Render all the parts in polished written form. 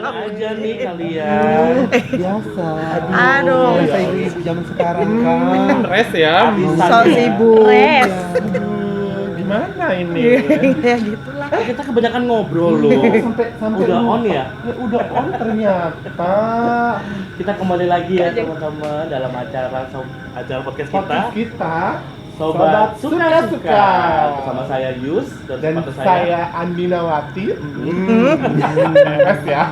aja nih kalian. Biasa. Aduh. Biasa ibu-ibu zaman sekarang kan. Res ya. Habisan So ya. sibuk. Res. Gimana ini? Ya gitulah. Kita kebanyakan ngobrol loh. Sampai Udah lupa. on ya? Udah on ternyata. Kita kembali lagi ya teman-teman dalam acara podcast Podcast kita. kita Sobat Suka-Suka. Suka-Suka. Bersama saya Yus Dan sepatu saya Andinawati. Res ya.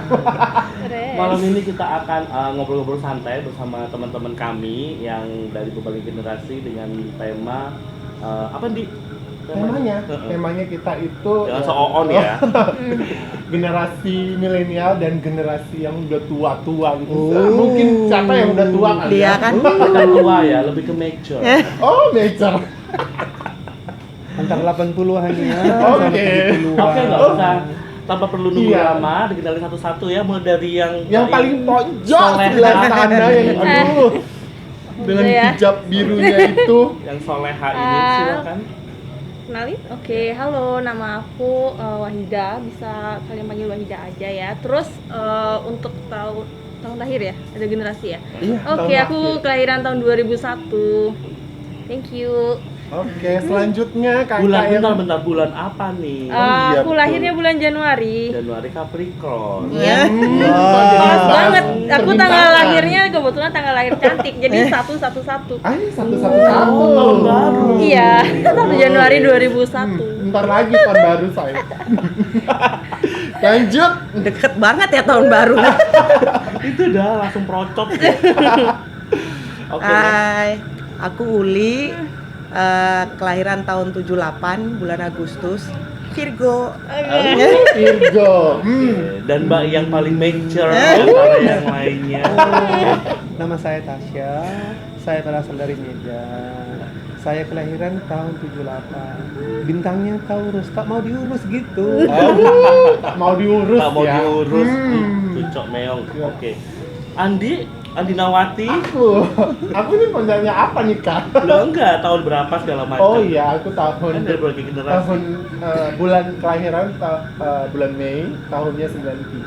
Malam ini kita akan ngobrol-ngobrol santai bersama teman-teman kami yang dari berbagai generasi dengan tema apa di Temanya kita itu jangan so-on ya. generasi milenial dan generasi yang udah tua-tua gitu. Mungkin siapa yang udah tua kali Dia ya? kan. Bukan tua ya, lebih ke mature. Oh, major. Antara 80-an ya. Oke. Oke, nggak usah tanpa perlu nunggu Iya. lama, dikenalin satu-satu ya, mulai dari Yang paling pojok Soleha. sebelah sana yang aduh dengan Udah ya. hijab birunya itu. yang soleha ini silakan. Kenalin? Oke, halo, nama aku Wahida, bisa kalian panggil Wahida aja ya. Terus untuk tahun lahir ya, ada generasi ya. Iya, Oke, tahun aku lahir. kelahiran tahun 2001. Thank you. Oke, selanjutnya kakak Bulan yang bentar bulan apa nih? iya, Aku betul. lahirnya bulan Januari. Januari Capricorn. Iya. Pas Pas banget. Aku tanggal permintaan. lahirnya kebetulan tanggal lahir cantik. Jadi 111. Satu. Tahun baru. Iya, 1 Januari 2001. Bentar lagi tahun baru saya. Lanjut. Deket banget ya tahun baru. Itu udah langsung procot. Ya. Oke. next. Hai, aku Uli. Kelahiran tahun 78 bulan Agustus. Virgo. Virgo. Oke, dan Mbak yang paling mature antara yang lainnya. Nama saya Tasya. Saya berasal dari Medan. Saya kelahiran tahun 78. Bintangnya Taurus, tak mau diurus gitu. Tak mau diurus Tak mau ya. diurus. Cucok meong. Oke. Andi Nawati. Aku ini panjangnya apa nih kak? Lo enggak tahun berapa segala macam. Oh iya, aku tahun Kan dari berbagai generasi. bulan kelahiran bulan Mei tahunnya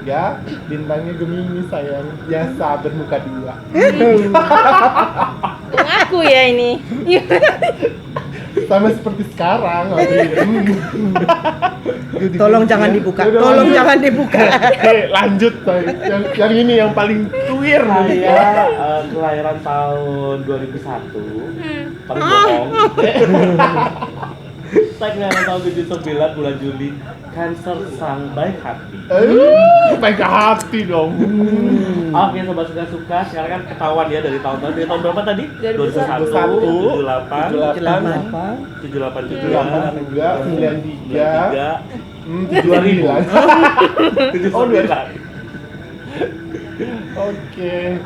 93, bintangnya Gemini sayang, biasa bermuka dua. Ngaku ya ini. Sama seperti sekarang. Tolong jangan dibuka. Udah, Tolong lanjut. jangan dibuka. Oke, lanjut say. Yang ini yang paling tuir nih. Saya kelahiran tahun 2001. Paling bohong. Saya kelahiran tahun 79 bulan Juli. Cancer sang baik hati. Baik hati dong. Oke, sobat suka-suka. Sekarang kan ketahuan ya dari tahun-tahun. Dari tahun berapa tadi? 2001. 78, 78, 78, 93, 93, 93, 93, 93. 79. Oke.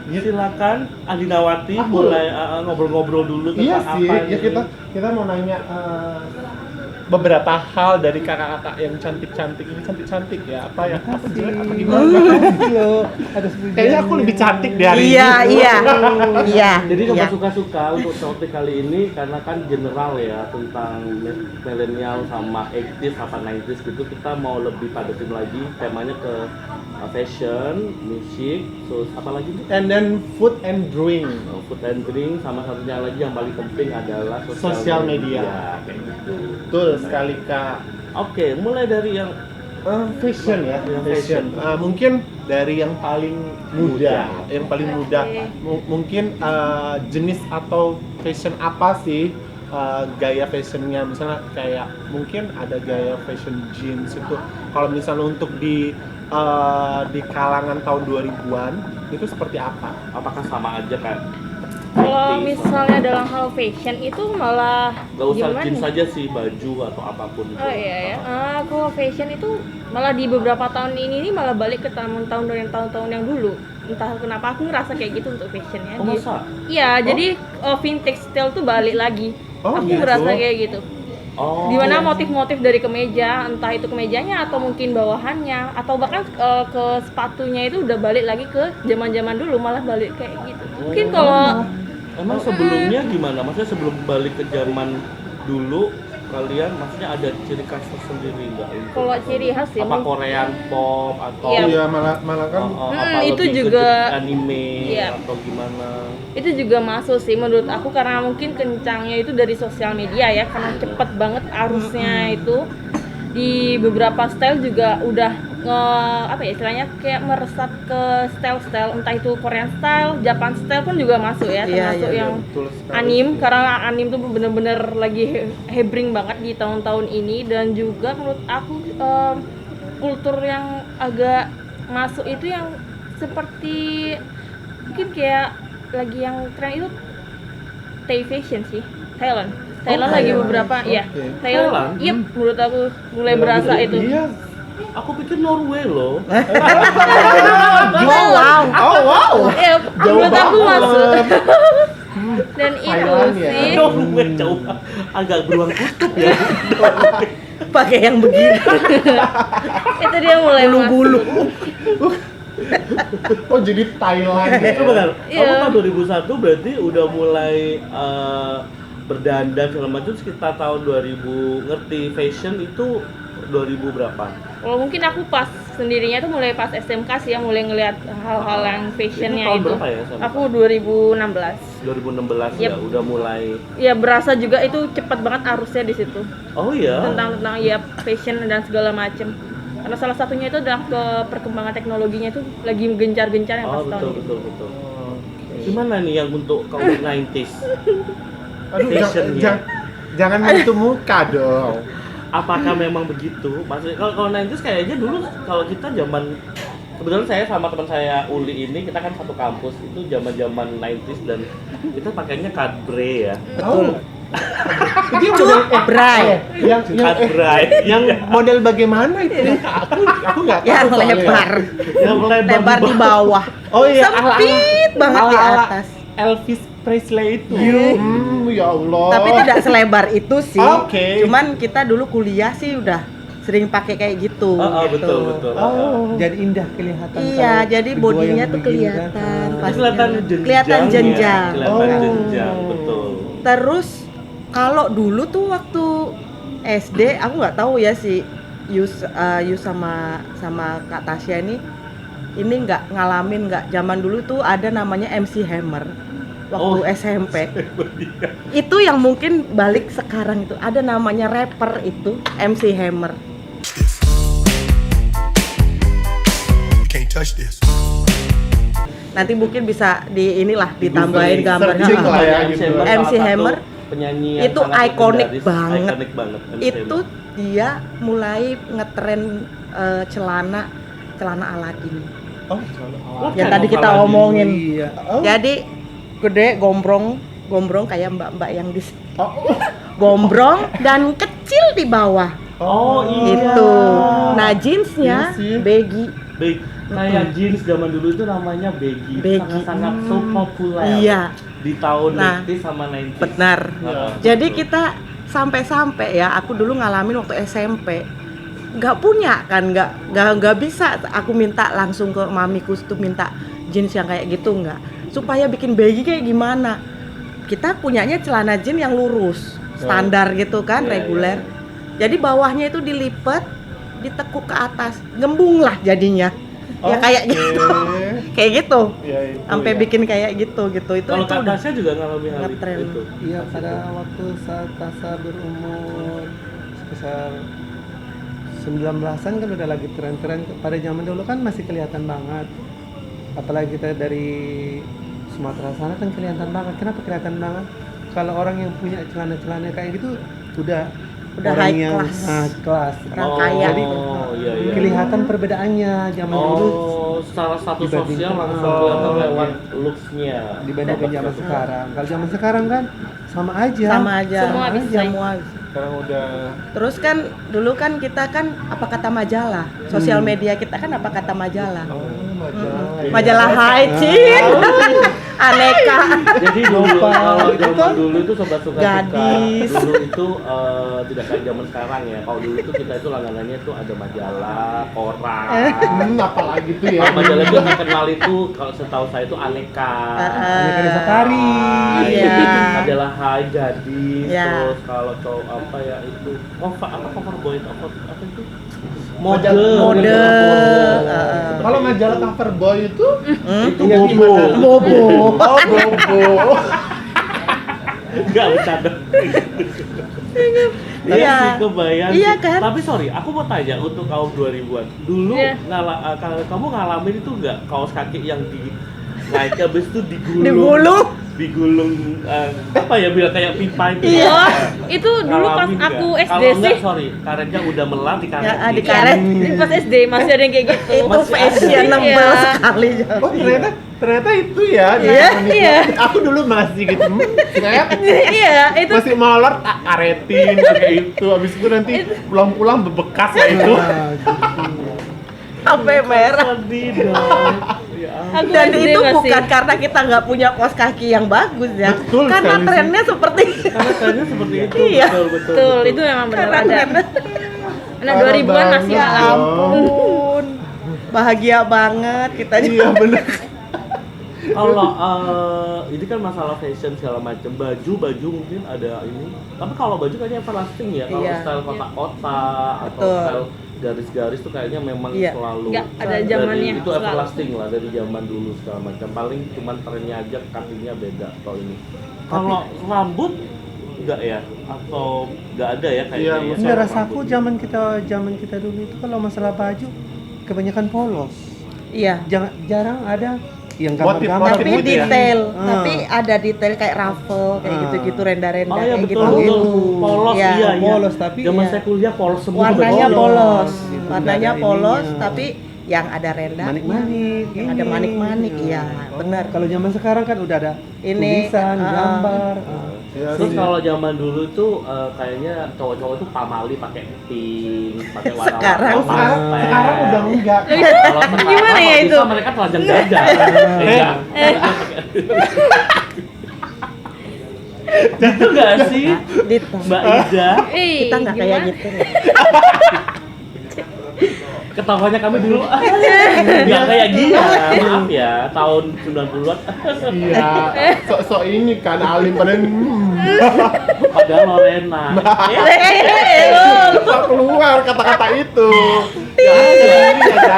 Silakan Andi Nawati mulai ngobrol-ngobrol dulu Iya tentang sih, apa ya ini. kita mau nanya beberapa hal dari kakak-kakak yang cantik-cantik ini, cantik-cantik ya, apa ya, apa jelek apa gimana? Ada sepujiannya. Kayaknya aku lebih cantik dari hari Iya, ini. iya. Iya. Jadi iya. sobat suka-suka untuk topik kali ini karena kan general ya tentang milenial sama 80s apa 90s gitu, kita mau lebih padatin lagi temanya ke fashion, musik, terus apa lagi nih? And then food and drink. Food and drink, sama satunya lagi yang paling penting adalah Sosial media. kayak gitu. Betul sekali kak. Oke, mulai dari yang Fashion ya, Yang fashion. Mungkin dari yang paling muda, yang paling muda. Oke. Mungkin jenis atau fashion apa sih gaya fashionnya? Misalnya kayak mungkin ada gaya fashion jeans itu. Kalau misalnya untuk di kalangan tahun 2000-an itu seperti apa? apakah sama aja kan? Kalau misalnya dalam hal fashion itu malah Gak usah gimana jeans nih? saja sih, baju atau apapun itu. Oh iya ya. Kalau fashion itu malah di beberapa tahun ini malah balik ke tahun-tahun yang dulu. Entah kenapa aku ngerasa kayak gitu untuk fashionnya. Oh masa? Iya, jadi vintage style tuh balik lagi. Oh, Aku gitu? ngerasa kayak gitu. Oh. Dimana motif-motif dari kemeja, entah itu kemejanya atau mungkin bawahannya, atau bahkan ke sepatunya itu udah balik lagi ke zaman-zaman dulu, malah balik kayak gitu. Mungkin kalau Emang sebelumnya gimana? Maksudnya sebelum balik ke zaman dulu kalian maksudnya ada ciri khas tersendiri nggak? untuk- Kalau ciri khas ya, apa Korean pop atau Iya. Iya, malah kan apa itu lebih ke juga- anime Iya. atau gimana? itu juga masuk sih menurut aku karena mungkin kencangnya itu dari sosial media ya, karena cepet banget arusnya itu. Di beberapa style juga udah apa ya istilahnya kayak meresap ke style-style, entah itu Korean style, Japan style pun juga masuk ya, Iya, termasuk iya, yang betul sekali anim, sih. karena anim tuh bener-bener lagi hebring banget di tahun-tahun ini. Dan juga menurut aku kultur yang agak masuk itu yang seperti mungkin kayak lagi yang tren itu Thai fashion sih, Thailand lagi Thailand. beberapa ya, Oke. Thailand, Thailand? iya menurut aku mulai berasa itu. Iya. Aku pikir Norway loh. Wow. Oh wow. Ya, menurut aku masuk. Dan itu Thailand ya. sih Norway jauh agak beruang kutub ya. Pakai yang begini. itu dia mulai Bulu-bulu. masuk. Oh jadi Thailand ya. Itu benar. Iya. Kamu tahun 2001 berarti udah mulai berdandan segala macam sekitar tahun 2000, ngerti fashion itu 2000 berapa? Kalau mungkin aku pas sendirinya tuh mulai pas SMK sih ya, mulai ngelihat hal-hal yang fashionnya tahun itu. berapa ya, SMK? Aku 2016. 2016 ya Yep. udah mulai. Ya berasa juga itu cepat banget arusnya di situ. Oh iya. Tentang ya fashion dan segala macem. Karena salah satunya itu adalah ke perkembangan teknologinya itu lagi gencar-gencarnya Oh pas tahun betul itu. betul betul. Gimana nih yang untuk kaum 90s? Aduh, Fashionnya. jangan menyentuh muka dong. Apakah memang begitu? Maksudnya kalau 90s kayaknya dulu kalau kita zaman kebetulan saya sama teman saya Uli ini kita kan satu kampus itu zaman-zaman 90s dan kita pakainya kadbre ya. Betul. Itu yang model Bray. Kadbray yang model bagaimana itu? Aku nggak tahu. Yang soalnya. lebar. yang Lebar di bawah. Oh iya, Sempit banget di atas. Elvis Presley itu. Ya Allah. Tapi tidak selebar itu sih. Oke. Cuman kita dulu kuliah sih udah sering pakai kayak gitu. gitu. betul betul. Oh. Jadi indah kelihatan. Iya, kalau jadi berdua bodinya yang tuh begini kan. kelihatan. Ah. Pas Kelihatan jalan. jenjang. Kelihatan jenjang. Kelihatan Oh. jenjang, betul. Terus kalau dulu tuh waktu SD aku nggak tahu ya si Yus sama Kak Tasya ini nggak ngalamin nggak, zaman dulu tuh ada namanya MC Hammer waktu Oh. SMP. Itu yang mungkin balik sekarang itu ada namanya rapper itu MC Hammer. Can't touch this. Nanti mungkin bisa ditambahin gambar. searching lah ya, MC gitu. Hammer, MC salah satu Hammer penyanyi yang itu sangat ikonik legendaris, banget. ikonik banget MC Itu Hammer. dia mulai ngetren celana Aladin. Oh, Yang tadi kita Aladin. omongin. Iya. Oh. Jadi gede, gombrong kayak mbak-mbak yang di Oh. gombrong dan kecil di bawah. Oh iya. Itu. Nah, jeansnya Iya sih. baggy. Baik, kayak jeans zaman dulu itu namanya baggy, Baggy. sangat so populer Iya, di tahun Nah, 90s sama 90s. benar. Heeh, Jadi betul. kita sampai ya, aku dulu ngalamin waktu SMP. Nggak punya kan, nggak bisa aku minta langsung ke mamiku tuh minta jeans yang kayak gitu, nggak. Supaya bikin baggy kayak gimana? Kita punyanya celana jeans yang lurus, standar gitu kan, Iya, reguler. Jadi bawahnya itu dilipat, ditekuk ke atas, gembung lah jadinya. Ya kayak gitu. Kayak gitu. Ya, itu Sampai ya. bikin kayak gitu. Itu Kalau itu Kak udah Tasya juga ngalamin hal ngetren. itu. Iya, pada waktu saat Tasa berumur sekitar 19-an kan udah lagi tren-tren. Pada zaman dulu kan masih kelihatan banget. Apalagi kita dari Sumatera sana kan kelihatan banget. Kenapa kelihatan banget? Kalau orang yang punya celana-celana kayak gitu udah orang high yang class. kelas. Orang kaya. Jadi iya, iya. kelihatan perbedaannya zaman dulu Oh, secara status dibandingkan- sosial langsung Oh, kelihatan iya. lewat looks-nya. dibandingkan zaman sekarang. Kalau zaman sekarang kan sama aja. sama aja. Semua bisa. Semua. Sekarang udah Terus kan dulu kan kita kan apa kata majalah, sosial media kita kan apa kata majalah. majalah. Majalah Haicin, aneka. Jadi dulu kalau Itu zaman dulu itu sobat suka Gadis. dulu itu tidak kayak zaman sekarang ya. Kalau dulu itu kita itu langganannya itu ada majalah, koran. Apalagi tuh ya. Kalau majalah itu terkenal itu kalau setahu saya itu aneka. Aneka Desa Tari. Iya. Majalah high gadis, Ya. terus kalau cowok apa ya itu cover boy apa itu Mode. Mode. Kalau majalah cover boy itu itu Iya, bobo. Bobo. oh bobo. Enggak bercanda. Iya Iya. sih kebayang. Iya sih. kan? Tapi sorry, aku mau tanya untuk kaum 2000-an. Dulu Iya. kamu ngalamin itu enggak kaos kaki yang di naik habis itu digulung apa ya bilang kayak pipa itu. Iya. Oh, itu dulu pas Ngalamin aku nggak? SD Kalau enggak, sih. sorry, karetnya udah melar di karet. Ya, di karet. Pas SD masih ada yang kayak gitu. Itu Masih ada. fashionable Iya. sekali. Oh ternyata itu ya. Iya, iya. Aku dulu masih gitu. Kayak Iya, itu masih molor karetin kayak itu. Habis itu nanti pulang-pulang bebekas lah itu. Nah, gitu. Sampai merah. Sedih dong. Ya ampun. aku Dan SD itu masih. bukan karena kita nggak punya kaos kaki yang bagus ya, Betul karena sekali sih. trennya seperti Karena trennya seperti itu. Iya. Betul, itu memang benar karena ada. trennya. Anak 2000-an masih Ya ada. Ampun, bahagia banget kita. Iya bener. Kalau ini kan masalah fashion segala macam, baju mungkin ada ini. Tapi kalau baju kayaknya everlasting ya. Kalau Iya. style kotak-kotak atau Betul. style garis-garis tuh kayaknya memang Iya. selalu Nggak ada dari- zamannya, itu selalu. everlasting lah dari zaman dulu segala macam. Paling cuman trennya aja kakinya beda kalau ini. Kalau rambut enggak ya atau enggak ada ya kayaknya Iya, ya. Enggak, rasa Rambut. aku zaman kita dulu itu kalau masalah baju kebanyakan polos. Iya. Jarang ada yang Motif- gambar-gambar. Tapi gitu ya? detail, Ah. tapi ada detail kayak ruffle, kayak Ah. gitu-gitu, renda-renda Oh iya kayak betul, gitu. betul. Polos Iya, iya, polos, tapi zaman iya. saya kuliah polos semua. Warnanya baju. polos, Gitu, warnanya nggak ada polos, ininya. tapi yang ada renda, Manik-manik. yang ada ini. manik-manik, iya, Oh, benar. Kalau zaman sekarang kan udah ada Ini, tulisan, ah. gambar. Iya Terus sih. kalau zaman dulu tuh kayaknya cowok-cowok tuh pamali pakai pink, pakai warna Sekarang udah enggak. Kalau sekarang Gimana ya kalau itu? bisa mereka telanjang dada. Enggak. Gitu nggak sih, Dita. Mbak Ida? Kita nggak kayak gimana? gitu. Ketawanya kami dulu nggak kayak gini. Maaf ya, tahun 90-an. Iya. Sok-sok ini kan alim pada Padahal Lorena. Sok keluar kata-kata itu.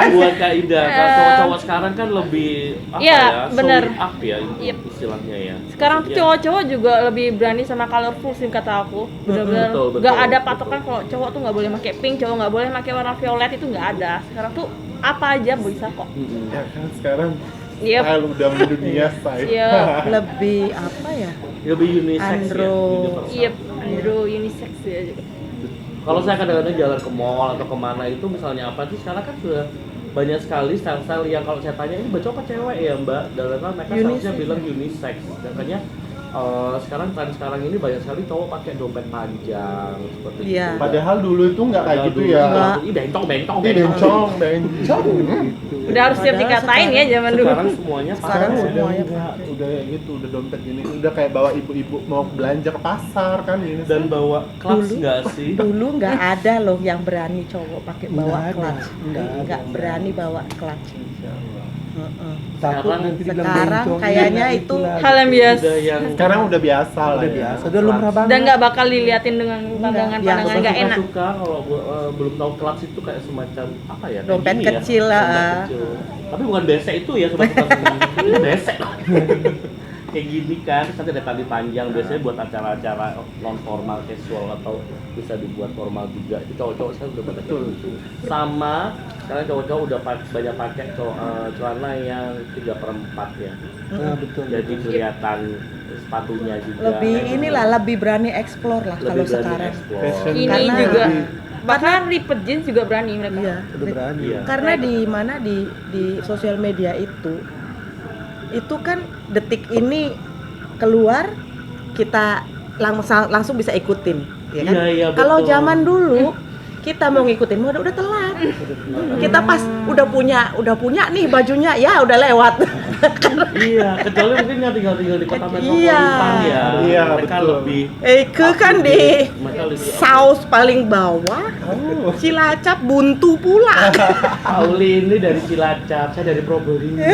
Buat Kak Ida, kalau cowok-cowok sekarang kan lebih apa Iya, ya, bener. showing up ya Yep. istilahnya ya. Sekarang tuh Maksudnya, cowok-cowok juga lebih berani sama colorful sih kata aku. Bener-bener Betul, betul, nggak ada betul. patokan kalau cowok tuh nggak boleh pakai pink, cowok nggak boleh pakai warna violet, itu nggak ada. Sekarang tuh apa aja bisa kok. mm-mm. Ya kan sekarang Yep. style udah mendunia say. Iya. Lebih apa ya? Lebih unisex ya, Andro. universal. Yep, Andro unisex ya juga. Kalau saya kadang-kadang jalan ke mall atau kemana itu misalnya apa sih sekarang kan sudah banyak sekali style-style yang kalau saya tanya ini baju apa cewek ya mbak, dan mereka seharusnya Unisex. bilang unisex. Makanya sekarang tren sekarang ini banyak sekali cowok pakai dompet panjang seperti Iya. itu. Padahal dulu itu nggak kayak Padahal gitu dulu ya. Nggak. Ih bencong. Ini bencong. Udah harus siap Padahal dikatain ya zaman dulu. Sekarang semuanya Sekarang pakai. semuanya udah kayak gitu, udah dompet ini, udah kayak bawa ibu-ibu mau belanja ke pasar kan ini. Dan bawa clutch Dulu. nggak sih? Dulu nggak ada loh yang berani cowok pakai bawa Nggak ada, clutch, nggak nggak ada. berani bawa clutch. Heeh. Takut Sekarang- nanti dibilang sekarang bencong, kayaknya ini, itu itulah, hal yang gitu. biasa. Udah yang Sekarang udah biasa lah Udah ya. biasa, udah lumrah banget. Dan nggak bakal diliatin dengan pandangan-pandangan Yang nggak enak. suka kalau belum tahu clutch itu kayak semacam apa ya? kayak Dompet gini ya, kecil lah. dompet kecil. Tapi bukan besek itu ya sobat ini besek. Kayak gini kan, terus nanti ada tali panjang biasanya buat acara-acara non formal casual atau bisa dibuat formal juga. Itu cowok-cowok sekarang udah pada kayak gitu. Sama sekarang cowok-cowok udah banyak pakai celana yang 3/4 ya. Nah, betul. Jadi kelihatan sepatunya juga. Lebih Kayak inilah lebih berani explore lah lebih kalau berani sekarang. explore. Fashion. Ini Karena juga lebih- bahkan ripped jeans juga berani mereka. Iya. Udah berani. Iya. Karena di mana di sosial media itu kan detik ini keluar kita langsung bisa ikutin, ya kan? Iya, iya, Kalau betul. zaman dulu kita mau ngikutin udah telat. Kita pas udah punya nih bajunya, ya udah lewat. Iya, kecuali mungkin yang tinggal di kota metropolitan ya. Iya, Mereka betul. lebih Eke kan di mereka lebih saus paling bawah, Cilacap buntu pula. Pauli ini dari Cilacap, saya dari Probolinggo.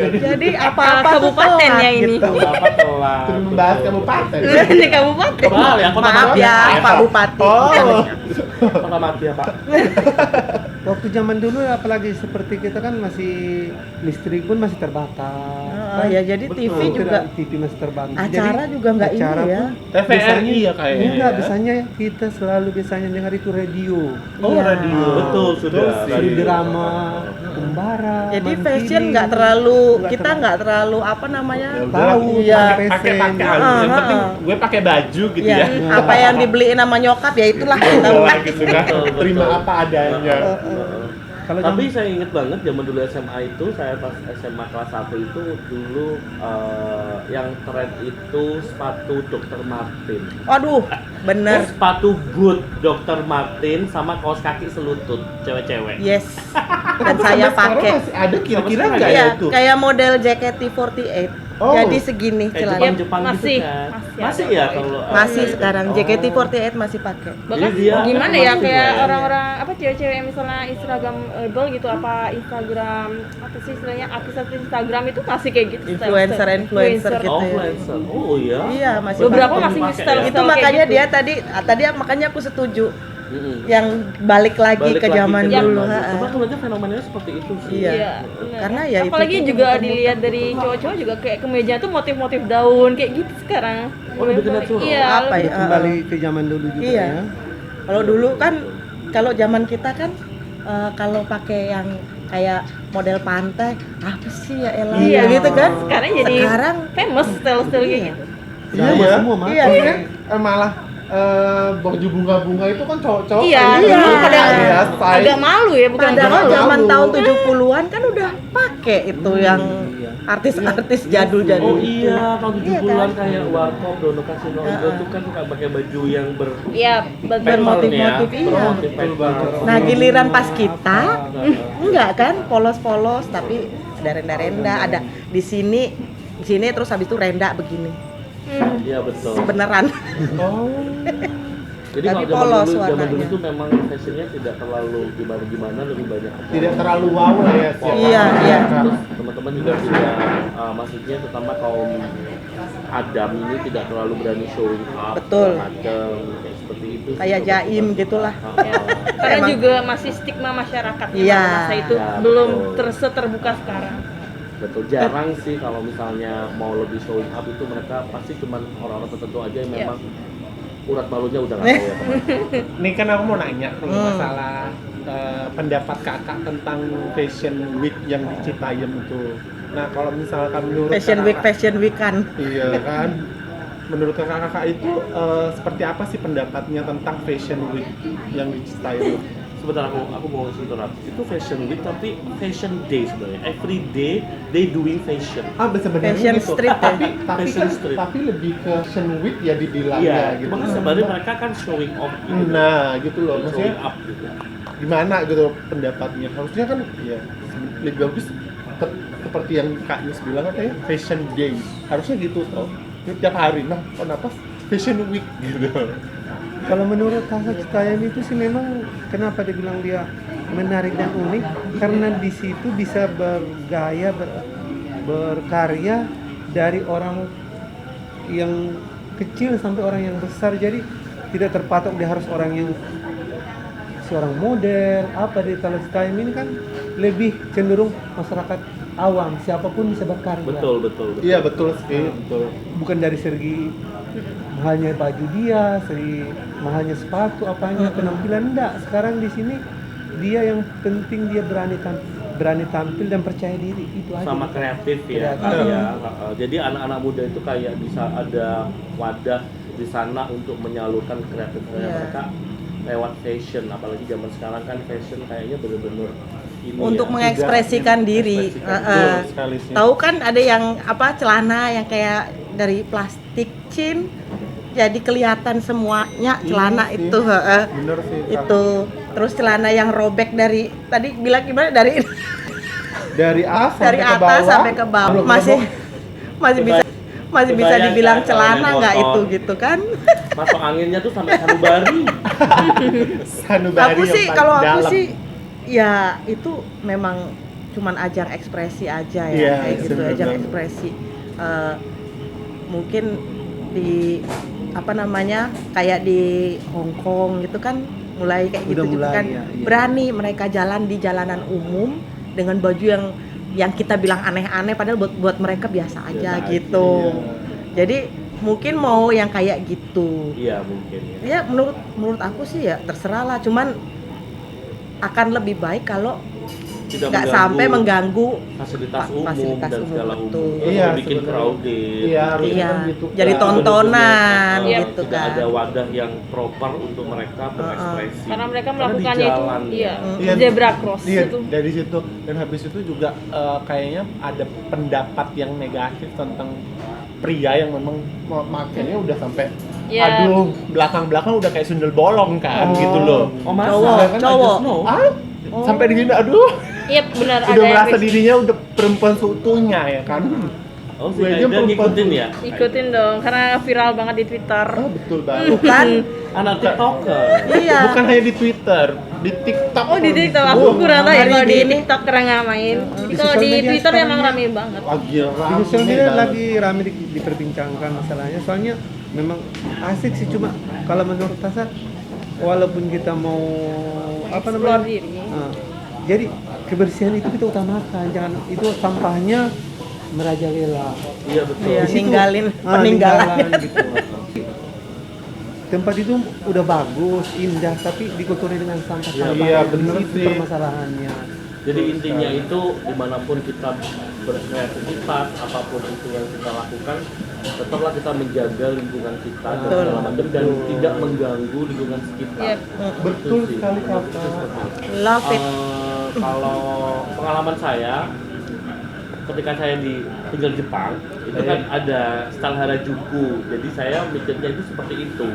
Jadi apa-apa tuh Kabupaten telat ya ini. gitu. Apa telat? Terus membahas betul. kabupaten. Di kabupaten. Kebal ya, kota Maaf mati ya Pak Bupati. Oh. Kota mati ya Pak. Waktu zaman dulu apalagi seperti kita kan masih listrik pun masih terbatas. Oh, ya jadi Betul. TV juga TV masih terbatas. acara juga nggak ini acara ya. pun TVRI ya kayaknya. enggak, ya. biasanya kita selalu dengar itu radio. Oh, Iya. radio. Betul sudah. sih. Dari drama, Umbara, Jadi Mandiri. fashion nggak terlalu Nggak kita terlalu- nggak terlalu apa namanya. Ya udah, tahu Iya. pakai fashion. aja. Yang penting gue pakai baju gitu Ya, ya. apa yang dibeliin sama nyokap ya itulah kita Udah gitu kan. Betul, betul. Terima apa adanya. Kalau Tapi saya inget banget zaman dulu SMA itu, saya pas SMA kelas 1 itu dulu yang tren itu sepatu Dr. Martin. Waduh, bener. Sepatu boot Dr. Martin sama kaos kaki selutut cewek-cewek. Yes. Dan Tapi saya sampai sekarang pakai. masih ada kira-kira Sampai nggak ya Iya, itu? kayak model JKT48. Oh. Jadi segini Kayak celana. Jepang-Jepang Masih, gitu kan. masih Masih ada ya kok kalau Masih iya. sekarang Oh. JKT48 masih pakai. Bahkan Jadi dia gimana ya masih kayak ya. orang-orang apa cewek-cewek yang misalnya Instagramable gitu apa Instagram apa sih istilahnya artis-artis Instagram itu masih kayak gitu Influencer gitu Oh, ya. influencer. Oh iya. Iya, masih Beberapa pakai. masih Pakai style ya? Itu makanya dia tadi makanya aku setuju Mm-mm. yang balik lagi Balik ke lagi zaman ke dulu. zaman. ha. Cuma sebenarnya fenomenanya seperti itu sih. Iya. bener. Karena ya itu apalagi tuh juga muter-muter dilihat dari cowok-cowok juga kayak kemeja tuh motif-motif daun kayak gitu sekarang. Oh, lebih ke natural. Iya. Apa lebih- ya? kembali ke zaman dulu juga Iya. ya. Kalau dulu kan kalau zaman kita kan kalau pakai yang kayak model pantai apa sih ya elah Iya. gitu kan. Sekarang jadi Sekarang famous style-style kayak Iya. gitu. Iya Sama ya. semua mah. Iya. Malah baju bunga-bunga itu kan cowok-cowok. Iya, kayak iya. gitu. Padahal Iya, style. agak malu ya bukan padahal malu. zaman malu. tahun 70-an kan udah pakai itu yang artis-artis jadul-jadul Oh itu. iya, tahun Iya 70-an kan? kayak Warkop, Dono Kasino itu kan suka pakai baju yang Iya, Bermotif-motif, iya. Bermotif Betul banget. Nah giliran pas kita Heeh. enggak kan polos-polos tapi ada renda-renda ada di sini terus habis itu renda begini Iya betul. beneran. Oh. Jadi Tapi kalau polos zaman dulu warnanya. itu memang fashionnya tidak terlalu gimana-gimana, lebih banyak Tidak terlalu wow lah ya. polos. Iya, iya. Terus teman-teman juga tidak, maksudnya terutama kaum Adam ini tidak terlalu berani showing up. Betul. Macam kayak seperti itu. sih, Kayak teman-teman. jaim gitulah. Karena Emang- juga masih stigma masyarakatnya Iya. pada masa itu Ya, belum betul. terbuka sekarang. Betul, jarang sih kalau misalnya mau lebih showing up itu mereka pasti cuman orang-orang tertentu aja yang Iya. memang urat malunya udah nggak tahu ya teman. Nih kan aku mau nanya nih Hmm. masalah pendapat kakak tentang Fashion Week yang di Citayam itu. Nah kalau misalkan menurut Fashion week kan. iya kan. Menurut kakak-kakak itu seperti apa sih pendapatnya tentang Fashion Week yang di Citayam? Sebentar aku mau interrupt. Itu fashion week tapi fashion day sebenarnya. Every day they doing fashion. Sebenarnya Fashion gitu. street ya? Tapi Fashion kan street. tapi lebih ke Fashion Week ya dibilangnya Iya, gitu. makanya sebenarnya mereka kan showing off gitu. Nah gitu loh, showing maksudnya up gitu. gimana gitu pendapatnya? Harusnya kan ya lebih bagus seperti yang Kak Yus bilang katanya Fashion Day. Harusnya gitu toh. Tiap hari. Nah, kenapa Fashion Week gitu? Kalau menurut kakak Citayam itu sih memang kenapa dibilang dia menarik dan unik karena di situ bisa bergaya berkarya dari orang yang kecil sampai orang yang besar, jadi tidak terpatok dia harus orang yang seorang model apa di kalau Citayam ini kan lebih cenderung masyarakat awam, siapapun bisa berkarya. Betul. Iya betul sih, betul. Bukan dari segi mahalnya baju dia, segi mahalnya sepatu, apanya penampilan enggak. Sekarang di sini dia yang penting dia berani tampil dan percaya diri, itu aja. Sama kreatif ya. Kreatif. Ya. Jadi anak-anak muda itu kayak bisa ada wadah di sana untuk menyalurkan kreatifnya Iya. mereka lewat fashion. Apalagi zaman sekarang kan fashion kayaknya bener-bener ini Untuk ya, mengekspresikan diri. mengekspresikan Heeh. Betul sekali sih. Tahu kan ada yang apa celana yang kayak dari plastik cin jadi kelihatan semuanya celana Iya sih. itu heeh. Bener sih. Kak. Itu terus celana yang robek dari tadi bilang gimana dari dari atas dari atas sampai ke bawah masih bisa Kebayang dibilang kan celana kalau nggak naik itu motor. gitu kan. Masuk anginnya tuh sampai sanubari. sanubari Aku yang sih paling kalau aku dalam. sih ya itu memang cuman ajang ekspresi aja ya, Iya, kayak gitu, bener ajang banget. ekspresi. Mungkin di apa namanya kayak di Hong Kong gitu kan mulai kayak gitu Udah gitu mulai, kan, ya, iya. berani mereka jalan di jalanan umum dengan baju yang kita bilang aneh-aneh padahal buat mereka biasa aja Biasa aja, gitu. iya. Jadi mungkin mau yang kayak gitu. Iya mungkin ya. Ya menurut aku sih ya terserah lah, cuman akan lebih baik kalau Tidak nggak sampai mengganggu fasilitas umum fasilitas dan umum, segala umum. betul. Terus Iya, bikin sebenarnya. crowded. Iya, harusnya Iya, kan gitu. jadi kan. tontonan Benar-benar, gitu tidak kan. ada wadah yang proper untuk mereka berekspresi. Karena mereka Karena di melakukannya itu jalan, iya, Iya. zebra cross Iya, itu. dari situ dan habis itu juga kayaknya ada pendapat yang negatif tentang pria yang memang makanya udah sampai Iya. aduh belakang udah kayak sundel bolong kan gitu loh. Oh masa? Cowok, Kan I cowok. just know. Sampai di sini aduh Iya benar ada udah yang merasa kayak dirinya udah perempuan seutuhnya ya kan. Oh si Gue aja Kaida perempuan. ngikutin ya? ikutin dong karena viral banget di Twitter. Betul banget. Kan? Anak TikToker. Iya. Bukan hanya di Twitter, di TikTok. Oh di TikTok aku Oh, kurang tahu ya hari kalau di ini. TikTok kurang ngamain. Kalau sosial di media Twitter sekarang emang ya. rame banget. lagi Di rame sosial media banget. lagi rame diperbincangkan masalahnya, soalnya memang asik sih, cuma kalau menurut Tasa walaupun kita mau apa Explore namanya, diri. jadi kebersihan itu kita utamakan, jangan itu sampahnya merajalela. Iya betul. Iya, Di situ, ninggalin peninggalan. gitu. Tempat itu udah bagus, indah, tapi dikotori dengan sampah. Iya, bener itu sih. permasalahannya. Jadi intinya itu dimanapun kita berkreativitas, apapun itu yang kita lakukan, tetaplah kita menjaga lingkungan kita dan Betul. segala macam dan tidak mengganggu lingkungan sekitar. Yep. Betul Itu sih. sekali, Kakak. Itu seperti itu. Love it. Kalau pengalaman saya ketika saya tinggal di Jepang itu kan ada style Harajuku, jadi saya mikirnya itu seperti itu.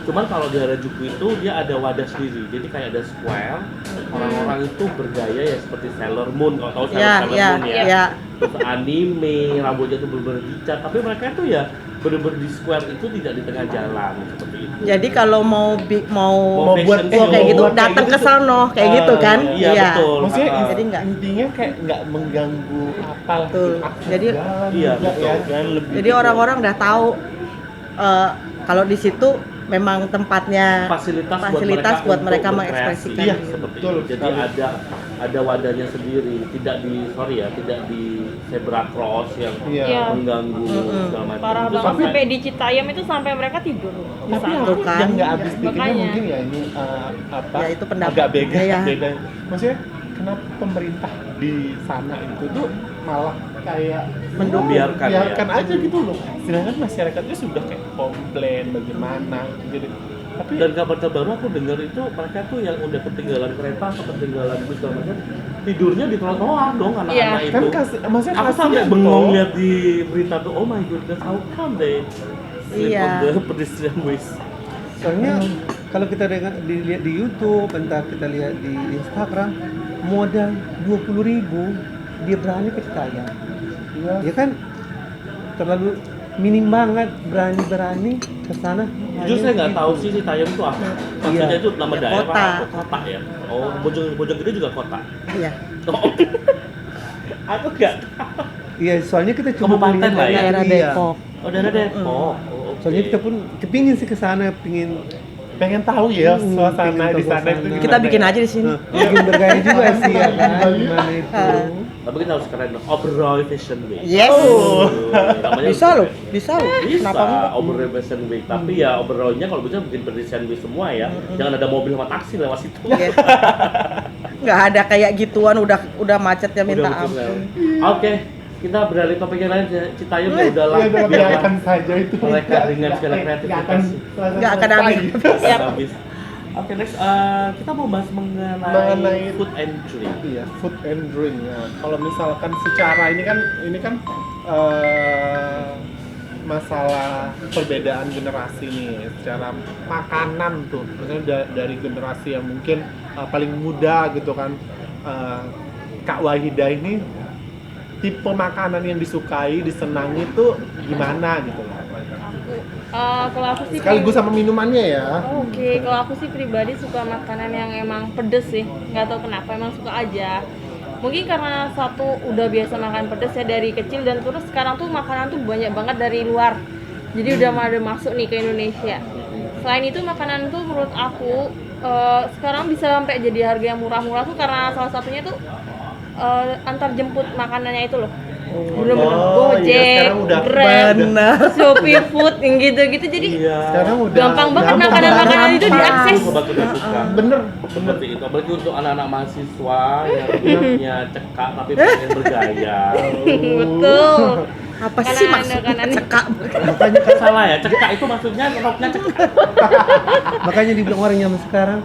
Cuman kalau di Harajuku itu dia ada wadah sendiri, jadi kayak ada square, orang-orang itu bergaya ya seperti Sailor Moon, kalau tahu Ya, Sailor ya, Moon ya, ya. terus anime, rambutnya itu bener-bener dicat, tapi mereka itu ya bener-bener di square itu tidak di tengah jalan seperti itu. Jadi kalau mau Mau buat fashion kayak show, gitu buat kayak datang gitu ke sono kayak gitu kan. Iya betul. Maksudnya Jadi nggak- intinya kayak nggak mengganggu apa Betul. Jadi- Iya, juga betul. ya kan lebih. Jadi orang-orang udah tahu kalau di situ memang tempatnya fasilitas buat mereka untuk untuk berkreasi. mengekspresikan. Iya, Seperti betul itu. Jadi sekali. ada wadahnya sendiri, tidak di zebra cross yang Iya. mengganggu segala macam. Parah Itu banget sampai di Citayam itu sampai mereka tidur. di Tapi sana. aku kan. yang nggak habis pikirnya Makanya. mungkin ya ini apa Ya, itu pendapat. agak beda Iya. beda. Maksudnya kenapa pemerintah di sana itu tuh malah kayak Membiarkan ya. biarkan aja gitu loh. Sedangkan masyarakatnya sudah kayak komplain bagaimana gitu. Tapi dan kabar terbaru aku dengar itu mereka tuh yang udah ketinggalan kereta atau ketinggalan bus segala macam tidurnya di trotoar dong anak-anak Iya. itu. kan maksudnya Aku kasihan sampai toh. bengong lihat di berita tuh, oh my goodness, how come they sleep Iya. on the pedestrian ways? Soalnya kalau kita dilihat di YouTube, entah kita lihat di Instagram, modal 20.000 dia berani ke Citayam. Iya. Ya kan terlalu minim banget berani ke sana. Jujur saya nggak tahu sih Citayam itu apa. Maksudnya Iya. itu nama Ya, daerah kota. atau kota ya? Oh, Bojonggede juga kota. Iya. Oh, aku nggak tahu. Iya, soalnya kita cuma Kabupaten melihat lah ya? Daerah iya. Depok. Oh, daerah Depok. Oh, oke. Soalnya kita pun kepingin sih ke sana, pengen pengen tahu ya suasana pengen di tahu sana itu suasana. Kita gimana bikin ya? aja di sini. bikin bergaya juga sih ya kan, gimana itu. Tapi kita harus keren dong. Oberoi Fashion Week. Yes. Namanya Bisa harus loh, keren. bisa loh. Bisa Kenapa enggak? Oberoi Fashion Week. Tapi ya Oberoi-nya kalau bisa bikin pedestrian week semua ya. Jangan ada mobil sama taksi lewat situ. Iya. Nggak ada kayak gituan udah macetnya minta Udah betul, ampun. Oke, kita beralih topik yang lain. Citayam ya udahlah. Ya udah biarlah biarkan saja itu. mereka dengan segala kreativitas. Nggak akan habis. Nggak habis. Oke, next kita mau bahas mengenai food and drink. Iya, food and drink. Nah, kalau misalkan secara ini kan masalah perbedaan generasi nih, secara makanan tuh, misalnya dari generasi yang mungkin paling muda gitu kan, Kak Wahidah ini tipe makanan yang disukai, disenangi itu gimana gitu loh. Kalau aku sih Sekaligus sama minumannya ya. Oke, kalau aku sih pribadi suka makanan yang emang pedes sih. Nggak tahu kenapa, emang suka aja. Mungkin karena satu udah biasa makan pedes ya dari kecil, dan terus sekarang tuh makanan tuh banyak banget dari luar. Jadi udah ada masuk nih ke Indonesia. Selain itu makanan tuh menurut aku sekarang bisa sampai jadi harga yang murah-murah tuh karena salah satunya tuh antar jemput makanannya itu loh. Bener-bener Oh, iya, Gojek, sekarang udah Grab, bener. Shopee Food yang gitu-gitu, jadi Sekarang udah gampang banget gampang makanan-makanan banget. itu diakses. Sobat udah suka. Bener. Seperti itu, apalagi untuk anak-anak mahasiswa yang punya cekak tapi pengen bergaya. Betul. Apa sih Kanan, maksudnya kanan. cekak? Makanya kan, Salah ya, cekak itu maksudnya roknya cekak. makanya dibilang orang zaman sekarang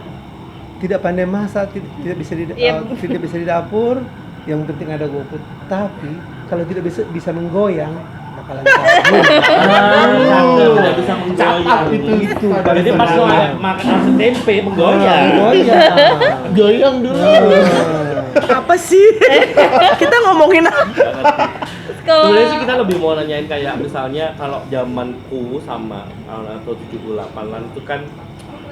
tidak pandai masak, tidak bisa tidak bisa di dapur, yang penting ada GoFood. Tapi kalau tidak bisa menggoyang, bakalan kabur. Tidak bisa menggoyang. Itu. Jadi pas lo makan nasi tempe menggoyang. Goyang. Goyang dulu. Apa sih? Kita ngomongin apa? Sebenarnya sih kita lebih mau nanyain kayak misalnya kalau zamanku sama atau 78-an itu kan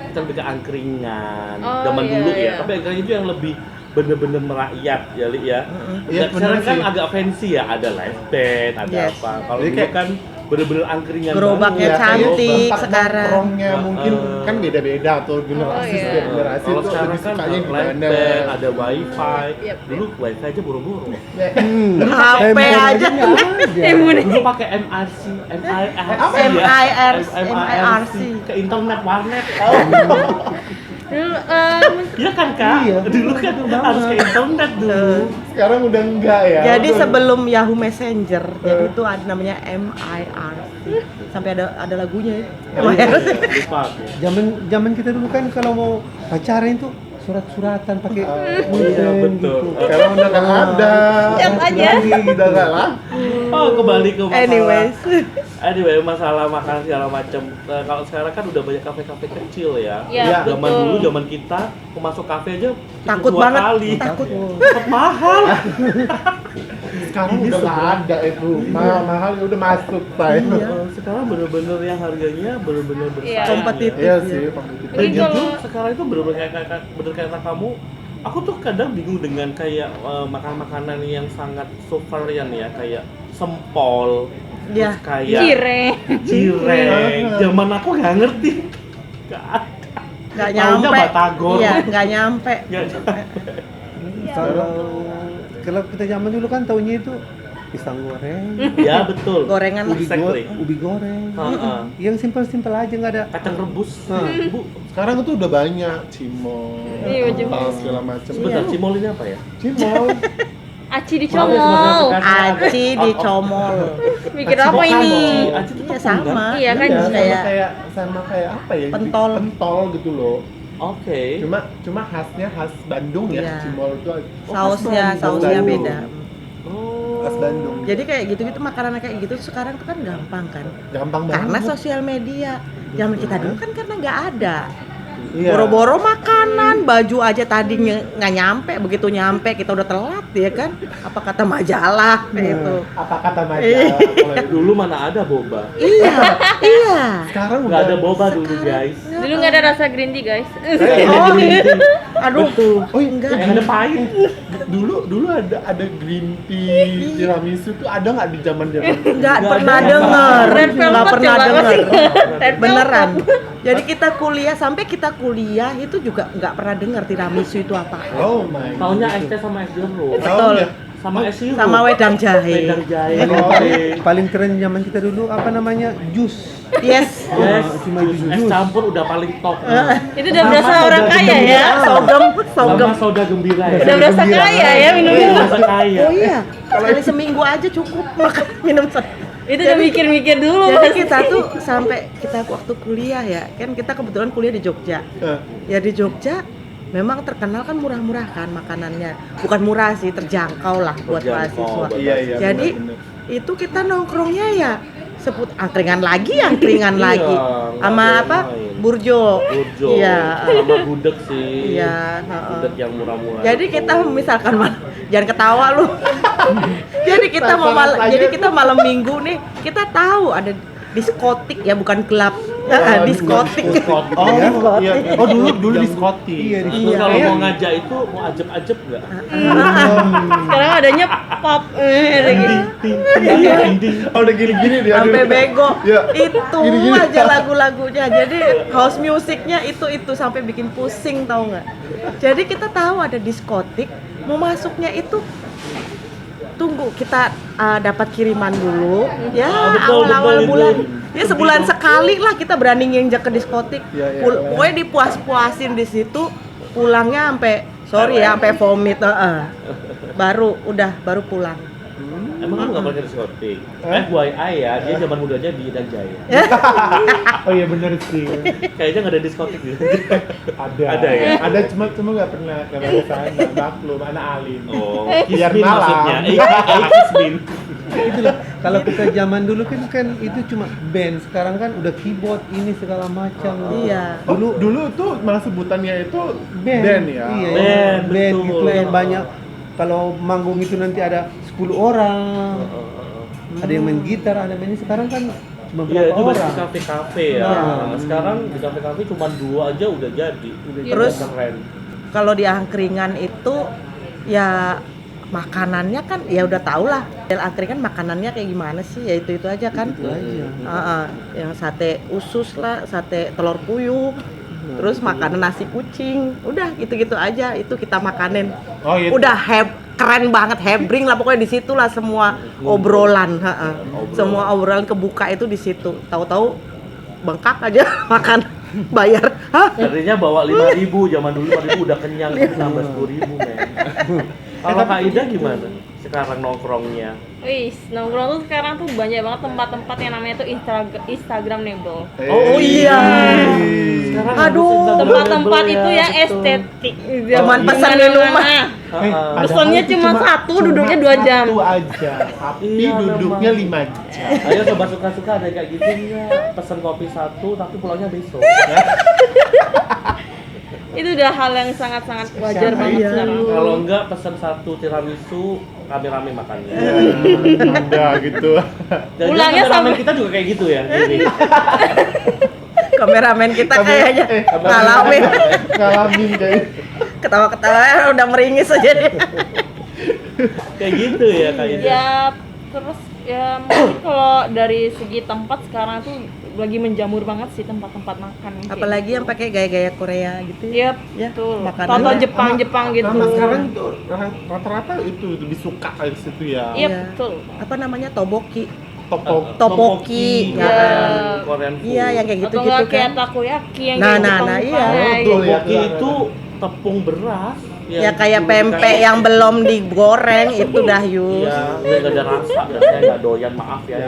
kita lebih ke angkringan. Oh, Zaman iya, dulu ya, iya. tapi angkringan itu yang lebih bener-bener merakyat ya, Li ya. Iya, Sekarang bener kan sih. agak fancy ya, ada live band, ada Yes. apa. Kalau Jadi dulu kayak kan bener-bener angkringan gerobaknya banget. cantik tempat sekarang. nongkrongnya mungkin kan beda-beda tuh generasi Oh, iya. setiap generasi Kalau tuh sekarang lebih kan sukanya live gimana. band, ada wifi. Yep. Dulu wifi aja boro-boro. HP aja. Dulu pakai MRC, MIRC. ke internet warnet. Dulu Iya kan Kak? Iya. Dulu kan harus ke internet dulu. Sekarang udah enggak ya. Jadi Udah- sebelum Yahoo Messenger, jadi itu ada namanya MIRC. Sampai ada lagunya ya. MIRC. Lupa aku. Zaman kita dulu kan kalau mau pacaran itu surat-suratan pakai Iya, pulpen betul. gitu. sekarang udah nggak ada. Chat aja. Udah nggak lah. Oh, kembali ke masalah. Anyways. Anyway, masalah makanan segala macam. Kalau sekarang kan udah banyak kafe-kafe kecil ya. Iya, Zaman betul. dulu, zaman kita mau masuk kafe aja Takut dua banget. kali. Takut. Takut mahal. Sekarang udah nggak ada itu. Mahal ya udah masuk Pak. Sekarang bener-bener yang harganya bener-bener bersaing. Iya. Kompetitif. Iya sih, kompetitif. Dan Jadi jujur kalau- sekarang itu bener-bener kayak kata kamu, aku tuh kadang bingung dengan kayak makanan-makanan yang sangat subvarian ya, kayak sempol, Iya. terus kayak Cireng. cireng. Zaman aku nggak ngerti, nggak ada. Nggak Taunya nyampe. batagor. Iya, nggak nyampe. Nggak nyampe. Kalau kita zaman dulu kan taunya itu pisang goreng, Ya betul. Gorengan lah. Exactly. ubi goreng. Heeh. Yang simpel-simpel aja nggak ada. Kacang rebus. Bu, Sekarang itu udah banyak cimol, Iya, cimol. segala macam. sebentar cimol ini apa ya? Cimol. Aci Maaf ya, dicomol. sebentar, Aci dicomol. Mikir apa ini? Aci itu Iya tepung, kan? sama. Iya kan, Kayak sama kayak apa ya? Pentol. Pentol gitu loh. Oke. Cuma khasnya khas Bandung ya. Iya. Cimol itu sausnya Bandung. beda. Oh. khas Bandung. Jadi kayak gitu-gitu makanan kayak gitu sekarang tuh kan gampang kan. Gampang banget. Karena sosial media. Zaman kita dulu kan karena nggak ada. Iya. Boro-boro makanan, baju aja tadi nggak nyampe, begitu nyampe kita udah telat ya kan? Apa kata majalah gitu. Apa kata majalah? Kalau Dulu mana ada boba? Iya, iya. sekarang Nggak udah ada boba dulu guys. Dulu nggak ada rasa green tea guys. Oh, aduh. Oh iya, Enggak. Yang ada pahit. dulu ada green tea, tiramisu tuh ada nggak di zaman Nggak Nggak pernah ada. denger, Red nggak velvet pernah coba denger. Red Beneran. Jadi kita kuliah sampai kita kuliah itu juga nggak pernah dengar tiramisu itu apa. Oh my. Taunya es teh sama es jeruk. Betul. iya. Sama es sirup. Sama wedang jahe. Wedang jahe. Paling keren zaman kita dulu apa namanya? Jus. Yes. Yes. Cuma Es jus. campur udah paling top. Itu udah Sama berasa soda orang kaya gembira. ya. Sogem, Sama sogem. soda gembira ya. Udah berasa kaya ya minumnya. Berasa kaya. Oh iya, sekali seminggu aja cukup makan minum soda. Itu udah mikir-mikir dulu. Jadi kita tuh sampai kita waktu kuliah ya, kan kita kebetulan kuliah di Jogja. Ya di Jogja memang terkenal kan murah-murah kan makanannya. Bukan murah sih, terjangkau lah buat Terjangkau, mahasiswa. betul. Iya. Jadi benar-benar. itu kita nongkrongnya ya sebut angkringan lagi, angkringan Iya, lagi. nggak Sama ada apa? yang lain. Burjo. Burjo. Iya. Sama gudeg sih. Iya, heeh. Gudeg yang murah-murah. Jadi itu. kita misalkan jangan ketawa lu. Jadi kita mau Tantangan pelajar jadi kita malam minggu nih, kita tahu ada diskotik ya, bukan klub. Diskotik. Oh, iya. Oh, dulu diskotik. Iya, Terus Iya. kalau mau ngajak itu mau ajeb-ajeb nggak? Sekarang adanya pop gitu. Oh, udah gini-gini dia. Sampai bego. Ya. Itu Gini-gini. aja lagu-lagunya. Jadi house musicnya itu sampai bikin pusing, tahu nggak? Jadi kita tahu ada diskotik, mau masuknya itu tunggu kita dapat kiriman dulu ya, betul, awal-awal betul, bulan itu. ya, sebulan sekali lah kita berani nginjak ke diskotik. Iya. Pokoknya dipuas-puasin di situ, pulangnya sampai vomit. Baru pulang. Emang kamu nggak pernah ke diskotik? FYI ya, dia zaman mudanya di Irian Jaya. Oh iya bener sih. Kayaknya nggak ada diskotik gitu. Ada ya? Ada cuma nggak pernah ke sana. Maklum, anak alim. Oh, Biar Kismin malam. maksudnya. Kismin. Itulah, kalau kita zaman dulu kan itu cuma band, sekarang kan udah keyboard ini segala macam. Iya. Dulu tuh malah sebutannya itu band ya. Iya, Band, band betul. gitu yang banyak. Kalau manggung itu nanti ada 10 orang. Ada yang main gitar, ada yang main ini. Sekarang kan cuma Iya, berapa itu masih di orang. kafe-kafe ya. Nah. Sekarang di kafe-kafe cuma 2 aja udah jadi. Terus keren. kalau di angkringan itu ya makanannya kan ya udah tau lah. Di angkringan makanannya kayak gimana sih? Ya itu aja kan. Itu aja. Yang sate usus lah, sate telur puyuh. Terus makanan nasi kucing, udah gitu-gitu aja, itu kita makanin. Oh iya. Udah keren banget, hebring lah pokoknya di situ lah semua obrolan, semua obrolan kebuka itu di situ. Tahu-tahu bengkak aja makan, bayar. Hah? Tadinya bawa 5.000, zaman dulu 5.000 udah kenyang, nambah 10.000 men. Kalau Kak Ida gimana? Sekarang nongkrongnya? Wih, nongkrong tuh sekarang tuh banyak banget tempat-tempat yang namanya tuh Instagramable. Oh iya. Sekarang Aduh, harus Tempat-tempat Instagramable itu ya, yang betul. estetik. Cuman Di pesan mana-mana. minuman. Heeh. Pesannya Padahal itu cuma satu, duduknya 2 jam. Satu aja, tapi Iya, duduknya memang. 5 jam. Ayo coba suka-suka ada kayak gitu nggak? Pesen kopi 1 tapi pulangnya besok. Itu udah hal yang sangat-sangat wajar banget Iya. sekarang. Kalau enggak pesen 1 tiramisu, rame-rame makannya. Udah gitu. Dan Pulangnya kameramen sampai- kita juga kayak gitu ya. Gini. Kameramen kita kayaknya ngalamin, Ngalamin kayak. ketawa-ketawa udah meringis aja deh. Kayak gitu ya Kak Ida. Ya, terus ya mungkin kalau dari segi tempat sekarang tuh lagi menjamur banget sih tempat-tempat makan. Apalagi yang pakai gaya-gaya Korea gitu. Iya, Ya, betul. makanan. Tonton Jepang gitu. Sama sekarang itu rata-rata itu lebih suka di situ ya. Iya, Iya. betul. Apa namanya, toboki. Korean Topoki. Ya. Korean food. Iya, yang kayak Atau gitu-gitu nggak kayak kan. takoyaki yang Nah, kayak nah, Jepang-Jepang iya. kayak Betul. gitu. Topoki ya. itu tepung beras. Ya kayak pempek yang belum digoreng itu dah Yus. Iya, udah nggak ada rasa. Ya, saya nggak doyan, maaf ya.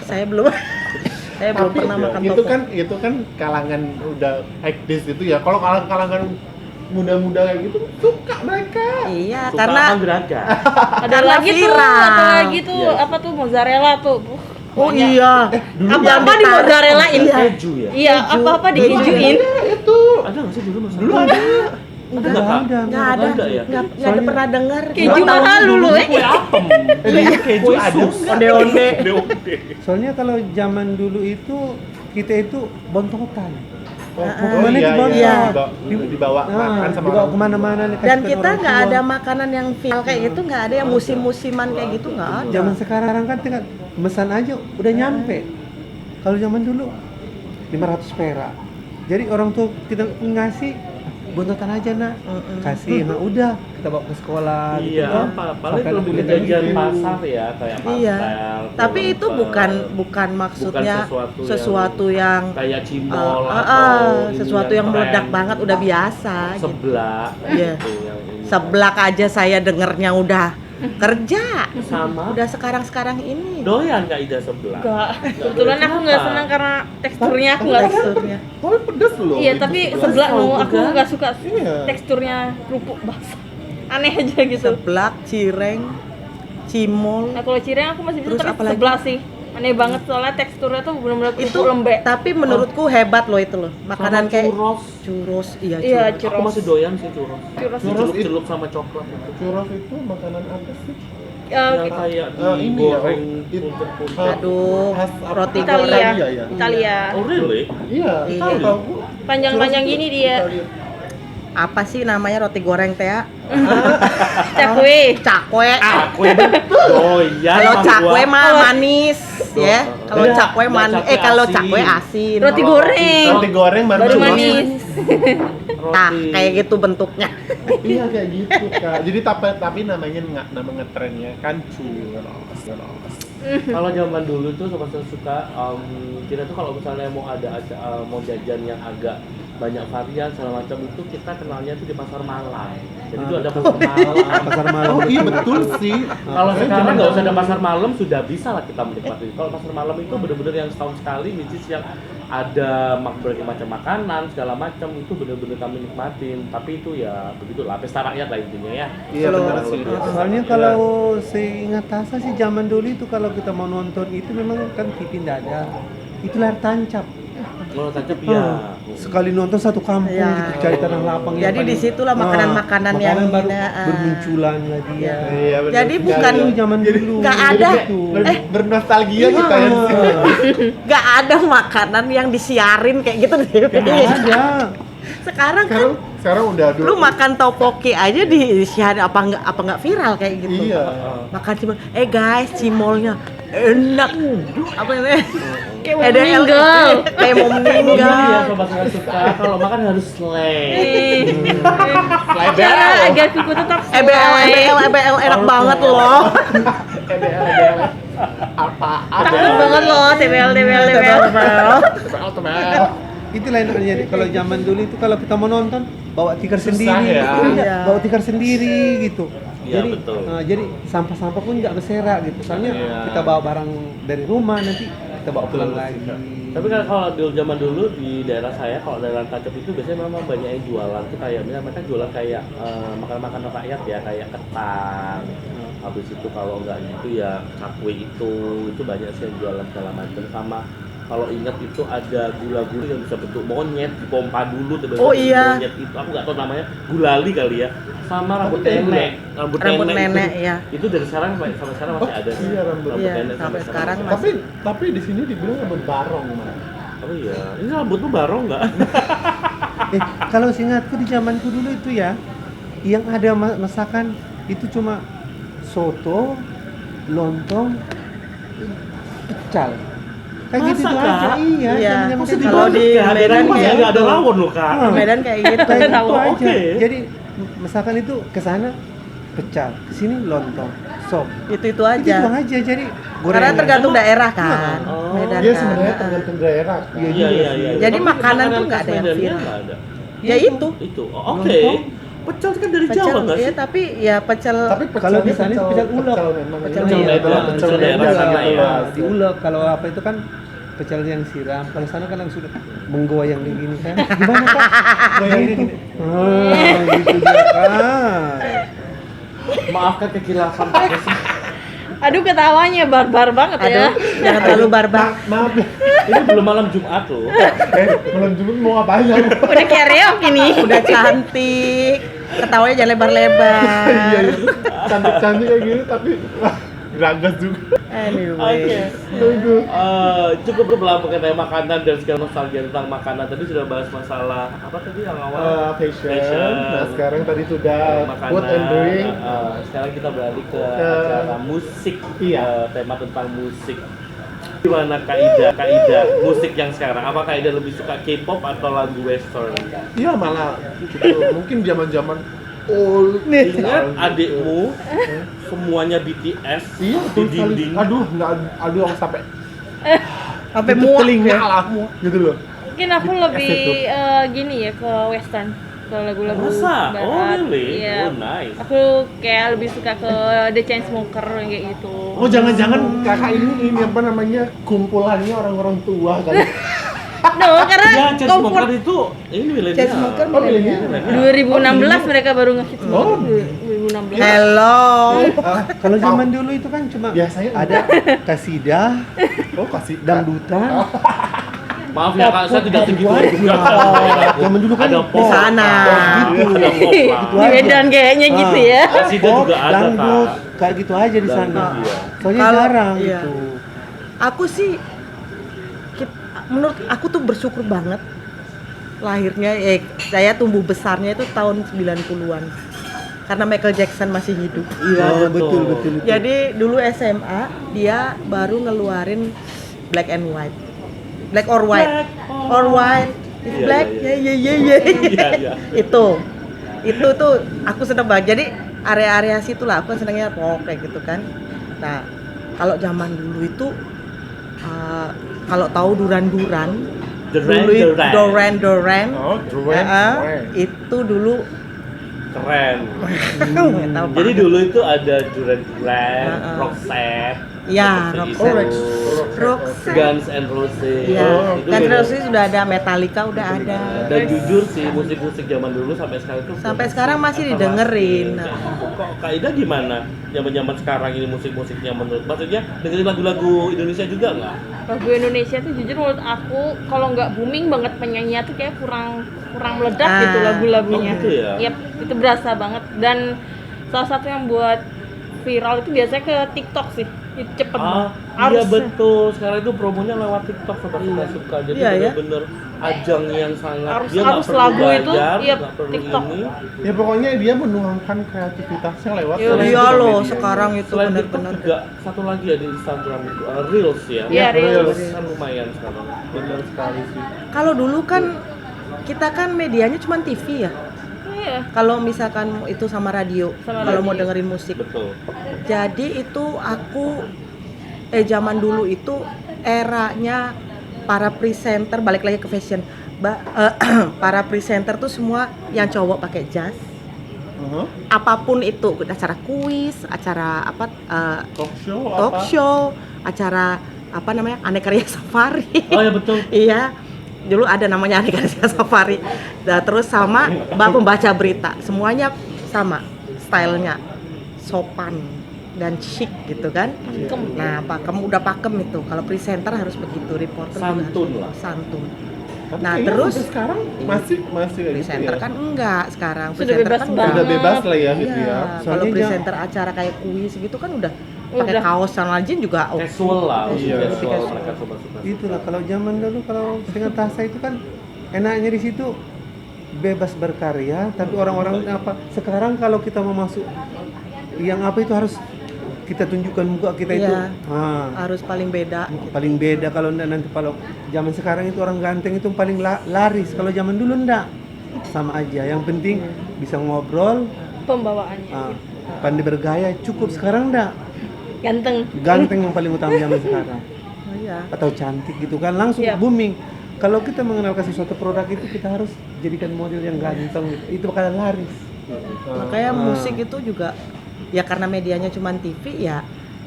Saya belum Tapi pernah makan itu topoki. itu kan kalangan udah hektis itu ya. Kalau kalangan muda-muda kayak gitu suka mereka. Iya, Suka karena apa geraga? Ada Karena lagi tuh, viral. ada lagi tuh Iya. apa tuh mozzarella tuh. oh iya. Apa-apa di mozzarella-in. Iya. Keju ya? Iya, Keju. apa-apa Keju. dikejuin. Itu Ada nggak sih dulu masa? dulu ada. Ada nggak Kak? Nggak ada, Ada ya? nggak ada pernah dengar. Keju Cuma tahu mahal dulu Kue apem. Keju ada. onde-onde. Soalnya kalau zaman dulu itu kita itu bontotan. Oh, Hukumannya iya, dibontot. iya. Dibawa makan sama dibawa orang. kemana-mana nih, Dan kasih ke kita orang nggak tua. ada makanan yang viral kayak gitu, nggak ada yang musim-musiman kayak gitu, nggak ada. Zaman sekarang kan tinggal mesan aja udah nyampe. Kalau zaman dulu 500 perak. Jadi orang tua kita ngasih bontotan aja nak, kasih, nah udah kita bawa ke sekolah gitu Iya, kan. paling Sampai lebih kita jajan bikin. pasar ya, kayak Iya. pastel. Tapi itu kue-kue. bukan maksudnya sesuatu sesuatu yang kayak cimol atau ini sesuatu yang tren. meledak banget, udah biasa gitu. Seblak. Iya. gitu, yang ini. Seblak aja saya dengernya udah kerja. Sama. Udah sekarang ini. Doyan Kak Ida seblak. Enggak. Kebetulan aku nggak Kenapa? senang karena teksturnya aku nggak suka. Teksturnya. Oh, pedes loh. Iya, itu tapi sebelah. sebelah Oh, aku bukan? nggak suka Iya. teksturnya kerupuk basah. Aneh aja gitu. Seblak, cireng, cimol. Nah, kalau cireng aku masih bisa, Terus tapi apa lagi? sebelah sih. Aneh banget soalnya teksturnya tuh benar-benar Itu kerupuk lembek. tapi menurutku hebat loh itu loh. Makanan Sama kayak churros. churros, iya Iya, churros. Aku churros. masih doyan sih churros. Churros Celup-celup sama coklat itu. Churros itu makanan apa sih? Yang kayak ini digoreng ya, punten-punten. Aduh, khas roti Italia. goreng. ya. Italia. Oh really? Iya, Iya. tahu. Panjang-panjang gini dia. Apa sih namanya roti goreng teh? Ya? Cakwe. Cakwe. Aku doyan. Kalau sama cakwe gua. mah manis, ya. Kalau Iya, cakwe enggak, manis, cakwe kalau asin. cakwe asin. Roti Kalau goreng. Roti goreng baru Baru churros. manis. Nah, Roti. kayak gitu bentuknya. Iya kayak gitu kak. Jadi tapi namanya nggak nama ngetrennya kan churros. Kalau zaman dulu tuh sama saya suka kita tuh kalau misalnya mau ada mau jajan yang agak banyak varian segala macam itu kita kenalnya tuh di pasar malam. Jadi itu ada pasar malam. Pasar malam. Oh iya betul sih. Kalau sekarang nggak usah ada pasar malam sudah bisa lah kita menikmati. Kalau pasar malam itu benar-benar yang setahun sekali, which is yang ada berbagai macam makanan segala macam itu benar-benar kami nikmatin. Tapi itu ya begitulah pesta rakyat lah intinya ya. Iya benar sih. Soalnya kalau seingat Tasa sih zaman dulu itu kalau kita mau nonton itu memang kan TV nggak ada. Itu layar tancap. Kalau tancap ya. Sekali nonton satu kampung Iya. gitu cari tanah lapang. yang Jadi paling- disitulah makanan-makanan yang makanan baru ini, bermunculan lagi ya. Iya, benar Jadi sekali. bukan Itu zaman dulu. nggak ada. Bernostalgia kita ya. Gak ada makanan yang disiarin kayak gitu di TV. Nggak ada. Sekarang kan Sekarang udah ada. lu makan topoki aja disiarin apa nggak viral kayak gitu. Iya. Makan cimol, guys cimolnya enak. Apa namanya? Kayak mau meninggal. Kayak mau Iya, meninggal. sobat saya suka. Kalau makan harus slay. Cara agar kuku tetap EBL enak banget loh. takut banget loh TBL. Itu lain jadi kalau zaman dulu itu kalau kita mau nonton bawa tikar Susah sendiri. ya. Iya, Iya. bawa tikar sendiri gitu. Iya, Jadi betul. jadi sampah-sampah pun nggak berserak gitu. Soalnya Iya. kita bawa barang dari rumah nanti kita bawa pulang lagi. Tapi kan kalau di zaman dulu di daerah saya, kalau daerah Tancap itu biasanya memang banyak yang jualan tuh kayak misalnya mereka jualan kayak makanan-makanan rakyat ya, kayak ketan. Habis itu kalau enggak gitu ya cakwe itu banyak sih yang jualan segala macam. Sama kalau ingat itu ada gula-gula yang bisa bentuk monyet, dipompa dulu terus Oh, iya. monyet itu aku nggak tahu namanya, gulali kali ya. Sama rambut Tapi nenek, rambut nenek, itu, iya. itu dari sekarang sampai sekarang masih ada. iya, rambut Iya, nenek sampai sekarang Tapi di sini dibilang rambut barong, Mas. Oh iya, ini rambutmu barong nggak? Kalau seingatku di zamanku dulu itu ya, yang ada masakan itu cuma soto, lontong, pecel. Kayak gitu Masa, aja. Kak? Iya, Iya. jam-jam Maksud kayak di Kalau gitu. di Medan Medan kayak nggak ada gitu. rawon loh kak. Ah. Medan kayak gitu. Kayak gitu Oh, aja. oke. Jadi masakan itu ke sana pecel, ke sini lontong, sop. Itu aja. Gitu aja. Jadi Karena gorengan. tergantung daerah kan. Oh. Medan Iya kan. sebenarnya tergantung daerah. kan. Iya iya iya. Jadi Tapi makanan tuh nggak khas ada yang Medannya viral. nggak ada. Ya itu. Itu. Oh, oke. Lontong. Pecel kan dari Pecel, Jawa nggak ya sih? tapi ya pecel. Tapi Kalau di sana itu pecel ulek. memang. Pecel Iya, Medan. pecel Pecel daerah Medan. sana ya. Iya. Diulek. Kalau apa itu kan pecel yang siram. Kalau sana kan langsung menggoyang di gini kan. Gimana Kak? Goyangnya gini. Gitu dia kan. Maafkan kekilafan Pak Desi. Aduh ketawanya barbar banget ya. Aduh, jangan terlalu barbar. Maaf ya. Ini belum malam Jumat loh. Belum Jumat mau ngapain ya? Udah kayak reok ini. Udah cantik. Ketawanya jangan lebar-lebar. Iya, iya. Cantik-cantik kayak gini tapi wah, geragas juga. Anyway. Cukup lah mengenai makanan dan segala nostalgia tentang makanan. Tadi sudah bahas masalah apa tadi yang awal? Fashion. Nah, sekarang tadi sudah food and drink. Sekarang kita beralih ke Ke- acara musik. Iya. Tema tentang musik. Gimana Kak Ida musik yang sekarang? Apa Kak Ida lebih suka K-pop atau lagu western? Iya malah gitu. Mungkin zaman-zaman old. Ingat adikmu semuanya BTS Iya, di betul sekali. dinding. Aduh sampai Sampai tutup muak telinga ya. lah muak gitu loh. Mungkin aku lebih gini ya ke western, ke lagu-lagu Masa? Oh barat. really? Iya. Oh nice. Aku kayak lebih suka ke The Chainsmokers yang kayak gitu. Oh jangan-jangan kakak ini apa namanya kumpulannya orang-orang tua kali. No, karena Ya, kompor Chainsmokers itu ini milenial. Chainsmokers Oh, milenial. 2016 mereka baru ngehits Oh. 2016. Hello. Kalau zaman dulu itu kan cuma Biasanya ada kasidah, Oh, kasih dangdutan. Maaf ya Kak, saya tidak segitu Pop juga. aja. Zaman dulu kan ada pop. pop. Di sana. Gitu. Ada pop lah. Gitu Di aja. Medan kayaknya gitu ya. Kasida Pop, juga ada dangdut, Kak. kayak gitu aja di sana. Dangdut, iya. Soalnya Kalau- jarang iya. gitu. Aku sih menurut aku tuh bersyukur banget lahirnya saya tumbuh besarnya itu tahun 90-an karena Michael Jackson masih hidup. Iya, betul. betul. Jadi dulu SMA dia baru ngeluarin Black and White. Black or White. Or White. It's Iya, black. iya, Ya. Iya. Itu tuh aku seneng banget. Jadi area-area situ lah aku senangnya rock kayak gitu kan. Nah, kalau zaman dulu itu kalau tahu Duran-Duran, Duran. Oh, Itu dulu Keren. nggak tahu Jadi banget. dulu itu ada Duran-Duran, Roxette. Ya, seperti Roxette. itu. Roxette. Guns N' Roses. Iya, Itu Guns N' beda. Roses sudah ada, Metallica udah ada. Dan jujur sih musik-musik zaman dulu sampai sekarang itu Sampai sekarang masih didengerin. Kayak gitu. Kok Kak Ida gimana? Zaman-zaman sekarang ini musik-musiknya menurut maksudnya dengerin lagu-lagu Indonesia juga nggak? Lagu Indonesia tuh jujur menurut aku kalau nggak booming banget penyanyinya tuh kayak kurang meledak gitu lagu-lagunya. Oh, gitu ya? Yap, itu berasa banget. Dan salah satu yang buat viral itu biasanya ke TikTok sih. Itu cepet banget. Iya betul. Sekarang itu promonya lewat TikTok sobat suka. Jadi Iya, ya. bener-bener ajang yang sangat Harus- dia nggak harus perlu lagu itu, bayar, iya, nggak perlu TikTok. ini. Ya pokoknya dia menuangkan kreativitasnya lewat Iya, sosial Iya loh, media. sekarang itu Selain TikTok benar-benar. juga satu lagi ya di Instagram itu Reels ya. Iya, Reels. Kan lumayan sekarang. Benar sekali sih. Kalau dulu kan kita kan medianya cuma TV ya. Iya. Kalau misalkan itu sama radio, Sama kalau radio. mau dengerin musik. Betul. Jadi itu aku zaman dulu itu eranya para presenter balik lagi ke fashion. Para presenter tuh semua yang cowok pakai jas. Apapun itu, acara kuis, acara apa Talk show talk apa? show, acara apa namanya? Aneka Ria Safari. Oh ya betul. Iya, dulu ada namanya Aneka Ria Safari. Nah, terus sama pembaca berita, semuanya sama stylenya, sopan dan chic gitu kan. Nah, udah pakem itu. Kalau presenter harus begitu, reporter juga Santun harus lah. santun. Tapi Nah, kayaknya terus sampai sekarang masih kayak gitu presenter ya? kan enggak sekarang. Sudah Presenter bebas kan banget. Udah bebas lah ya gitu Iya, ya. kalau Soalnya presenter acara kayak kuis gitu kan udah pakai Udah. kaos sama jin juga Casual lah, Iya. casual mereka suka-suka. Itulah kalau zaman dulu kalau dengan Tasa itu kan enaknya di situ bebas berkarya, tapi orang-orang apa sekarang kalau kita mau masuk yang apa itu harus kita tunjukkan muka kita itu Iya. ah, harus paling beda. paling beda. Kalau enggak nanti kalau zaman sekarang itu orang ganteng itu paling laris, kalau zaman dulu enggak sama aja, yang penting bisa ngobrol, Pembawaannya. pandai bergaya cukup. Sekarang enggak, Ganteng. yang paling utama zaman sekarang, Oh, iya. atau cantik gitu kan langsung Iya. booming. Kalau kita mengenalkan sesuatu produk itu kita harus jadikan model yang ganteng gitu. Itu bakalan laris. Makanya musik itu juga ya karena medianya cuma TV ya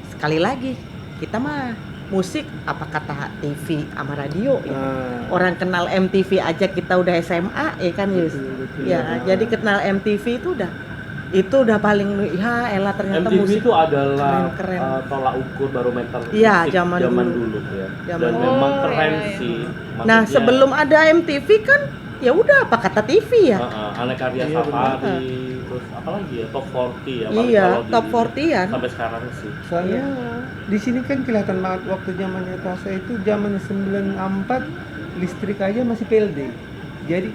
sekali lagi kita mah musik apa kata TV sama radio ya. Nah, Orang kenal MTV aja kita udah SMA ya kan Yus. betul. Ya, jadi kenal MTV itu udah paling ya elah ternyata MTV musik itu adalah keren. tolak ukur barometer Iya, musik zaman dulu ya. Zaman Dan dulu. memang Oh, keren iya, iya. sih. Nah, Maksudnya, sebelum ada MTV kan ya udah apa kata TV ya. Aneka Ria Iya, Safari, terus apa lagi ya, Top 40 ya. paling Iya, kalau di- top 40-an. Sampai sekarang sih. Soalnya di sini kan kelihatan banget waktu zamannya Tasa itu zaman 94 listrik aja masih PLD. Jadi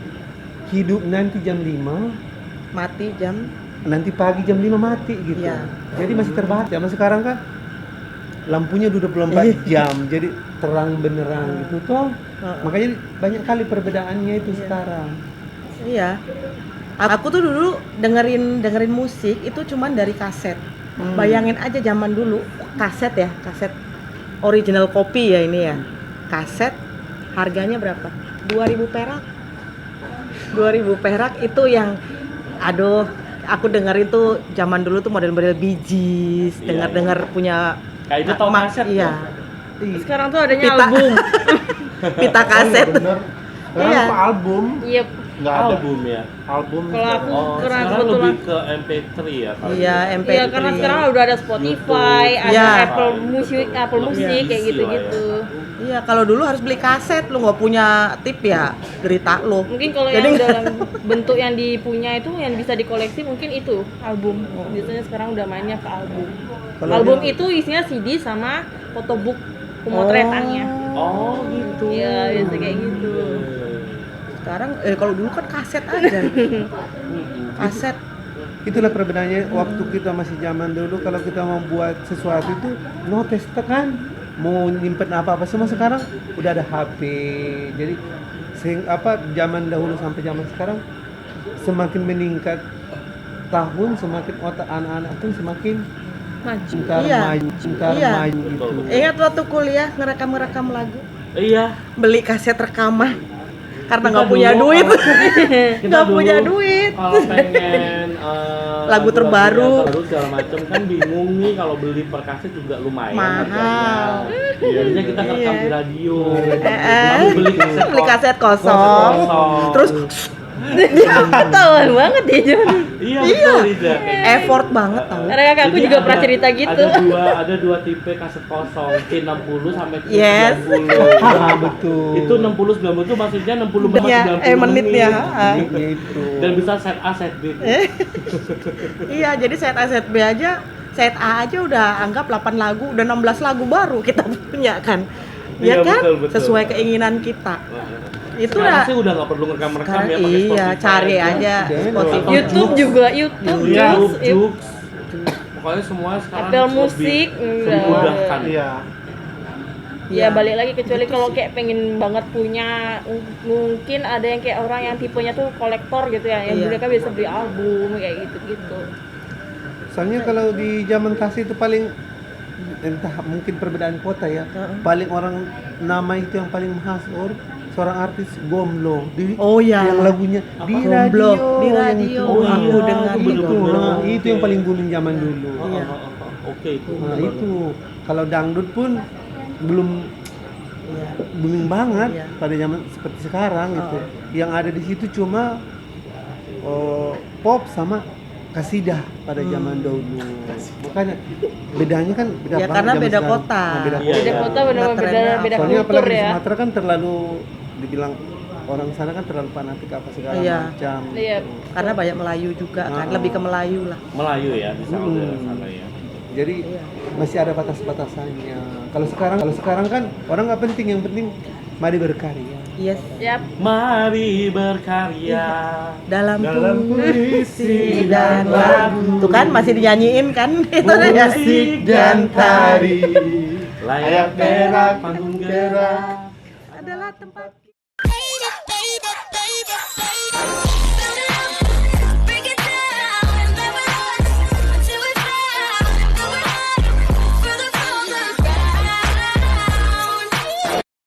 hidup nanti jam 5, Mati jam nanti pagi jam 5 mati gitu. Iya. Jadi masih terbatas. Zaman sekarang kan lampunya 24 jam, jadi terang benerang gitu toh. Makanya banyak kali perbedaannya itu sekarang. Iya. Aku tuh dulu dengerin musik itu cuman dari kaset. Bayangin aja zaman dulu kaset ya, kaset original copy ya ini ya. Kaset harganya berapa? 2.000 perak. 2.000 perak itu yang aduh, aku dengerin tuh zaman dulu tuh model-model Bee Gees, Iya, dengar punya Kayak itu tahu kaset iya, Sekarang tuh adanya Pita. album. pita kaset. Bener. Sekarang Iya. apa album? Iya. Nggak ada album ya. album. Kalau sekarang. aku- Oh, Karena sekarang kebetulan- lebih ke MP3 ya. kali Iya, ya. MP3. Iya, karena sekarang udah ada Spotify, YouTube. ada Iya. Apple Music, Betul. Apple Lebih Music kayak easy lah gitu-gitu. ya. Iya, kalau dulu harus beli kaset, lu nggak punya tip ya, derita lu. Mungkin kalau Jadi yang dalam bentuk yang dipunya itu yang bisa dikoleksi mungkin itu album. Biasanya sekarang udah mainnya ke album. Kalau Album dia- itu isinya CD sama photobook pemotretannya. Oh gitu. Iya, biasa kayak gitu. sekarang kalau dulu kan kaset aja. Kaset. Itulah perbedaannya waktu kita masih zaman dulu, kalau kita mau buat sesuatu itu notes tekan, mau nyimpen apa semua. Sekarang udah ada HP. Jadi zaman dahulu sampai zaman sekarang semakin meningkat tahun, semakin otak anak-anak pun semakin Maju. Iya. maju Iya. gitu. Ingat waktu kuliah ngerekam lagu, Iya. beli kaset rekaman karena Kita nggak punya dulu, duit. kita Nggak dulu punya duit. Kalau pengen Lagu terbaru. terbaru segala macam kan bingung nih, kalau beli per kaset juga lumayan Mahal. harganya. Jadinya kita rekam di radio. Eh. Lalu beli kaset kosong. Terus Ketahuan banget ya Jon. Iya betul Rida. effort banget tau. Karena kakak aku Jadi juga pernah cerita gitu. Ada dua tipe kaset kosong, T60 sampai T90. Yes. Betul. Itu 60 90 itu maksudnya 60 sama Ya, 90 menit ya. Gitu. Dan bisa set A set B. Iya, jadi set A set B aja, set A aja udah anggap 8 lagu, udah 16 lagu baru kita punya kan. Iya, Ya kan? betul, betul. Sesuai keinginan kita. Itu Sekarang udah sih udah nggak perlu ngerekam-rekam sekarang ya, pakai iya, Spotify cari aja Spotify. YouTube juga, YouTube, YouTube, Joox, Joox. Pokoknya semua sekarang Apple lebih Music, memudahkan. Iya. Ya balik lagi, kecuali kalau kayak pengen banget punya, mungkin ada yang kayak orang yang tipenya tuh kolektor gitu ya, yang Iya. mereka bisa beli album kayak gitu-gitu. Soalnya kalau di zaman kasih itu paling, entah mungkin perbedaan kota ya, paling orang nama itu yang paling masyhur seorang artis Gomlo. Oh ya. Yang lagunya di Gomblo. radio, Di yang radio. itu. Oh, Aku iya, dengar itu di bener-bener. Gomblo. Nah, itu yang paling booming zaman dulu. Iya. Oke itu. Nah, itu kalau dangdut pun belum Iya. booming banget Iya. pada zaman seperti sekarang gitu. Yang ada di situ cuma pop sama kasidah pada zaman dahulu. Makanya bedanya kan beda Ya, banget karena zaman beda sekarang. kota. Nah, beda Iya, kota. Beda kota, benar-benar trennya beda Soalnya kultur apalagi di ya. Sumatera kan terlalu dibilang orang sana kan terlalu fanatik apa segala Iya. macam. Iya. Karena banyak Melayu juga kan, Nah. lebih ke Melayu lah. Melayu ya di daerah sana ya. Jadi Iya. masih ada batas-batasannya. Kalau sekarang kan orang nggak penting, yang penting mari berkarya. Yes. Yap. Mari berkarya. Dalam Dalam puisi dan lagu. Tuh kan masih dinyanyiin kan itu ya. Musik dan tari, Layak perak panggung gerak.